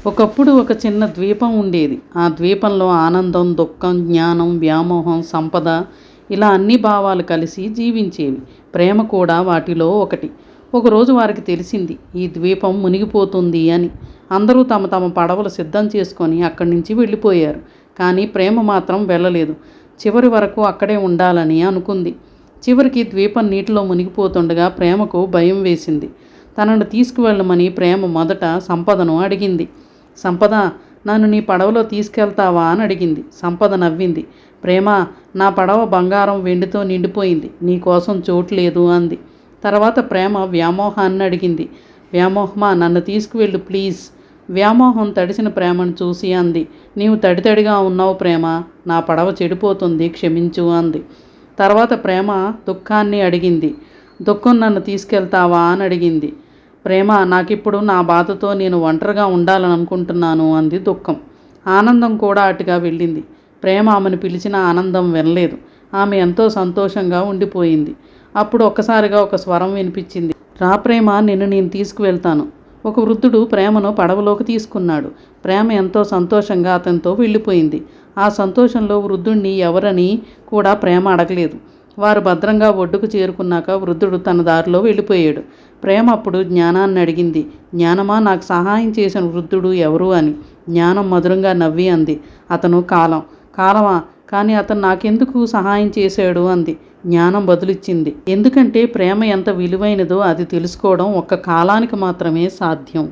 ఒకప్పుడు ఒక చిన్న ద్వీపం ఉండేది. ఆ ద్వీపంలో ఆనందం, దుఃఖం, జ్ఞానం, వ్యామోహం, సంపద ఇలా అన్ని భావాలు కలిసి జీవించేవి. ప్రేమ కూడా వాటిలో ఒకటి. ఒకరోజు వారికి తెలిసింది ఈ ద్వీపం మునిగిపోతుంది అని. అందరూ తమ తమ పడవలు సిద్ధం చేసుకొని అక్కడి నుంచి వెళ్ళిపోయారు. కానీ ప్రేమ మాత్రం వెళ్ళలేదు. చివరి వరకు అక్కడే ఉండాలని అనుకుంది. చివరికి ద్వీపం నీటిలో మునిగిపోతుండగా ప్రేమకు భయం వేసింది. తనను తీసుకువెళ్ళమని ప్రేమ మొదట సంపదను అడిగింది. సంపద, నన్ను నీ పడవలో తీసుకెళ్తావా అని అడిగింది. సంపద నవ్వింది. ప్రేమ, నా పడవ బంగారం వెండితో నిండిపోయింది, నీకోసం చోటు లేదు అంది. తర్వాత ప్రేమ వ్యామోహాన్ని అడిగింది. వ్యామోహమా, నన్ను తీసుకువెళ్ళు ప్లీజ్. వ్యామోహం తడిసిన ప్రేమను చూసి అంది. నీవు తడితడిగా ఉన్నావు ప్రేమ, నా పడవ చెడిపోతుంది, క్షమించు అంది. తర్వాత ప్రేమ దుఃఖాన్ని అడిగింది. దుఃఖం, నన్ను తీసుకెళ్తావా అని అడిగింది. ప్రేమ, నాకిప్పుడు నా బాధతో నేను ఒంటరిగా ఉండాలని అనుకుంటున్నాను అంది దుఃఖం. ఆనందం కూడా అటుగా వెళ్ళింది. ప్రేమ ఆమెను పిలిచిన ఆనందం వినలేదు. ఆమె ఎంతో సంతోషంగా ఉండిపోయింది. అప్పుడు ఒక్కసారిగా ఒక స్వరం వినిపించింది. రా ప్రేమ, నిన్ను నేను తీసుకువెళ్తాను. ఒక వృద్ధుడు ప్రేమను పడవలోకి తీసుకున్నాడు. ప్రేమ ఎంతో సంతోషంగా అతనితో వెళ్ళిపోయింది. ఆ సంతోషంలో వృద్ధుణ్ణి ఎవరని కూడా ప్రేమ అడగలేదు. వారు భద్రంగా ఒడ్డుకు చేరుకున్నాక వృద్ధుడు తన దారిలో వెళ్ళిపోయాడు. ప్రేమ అప్పుడు జ్ఞానాన్ని అడిగింది. జ్ఞానమా, నాకు సహాయం చేసిన వృద్ధుడు ఎవరు అని. జ్ఞానం మధురంగా నవ్వి అంది. అతను కాలం. కాలమా, కానీ అతను నాకెందుకు సహాయం చేశాడు అంది. జ్ఞానం బదులిచ్చింది. ఎందుకంటే ప్రేమ ఎంత విలువైనదో అది తెలుసుకోవడం ఒక్క కాలానికి మాత్రమే సాధ్యం.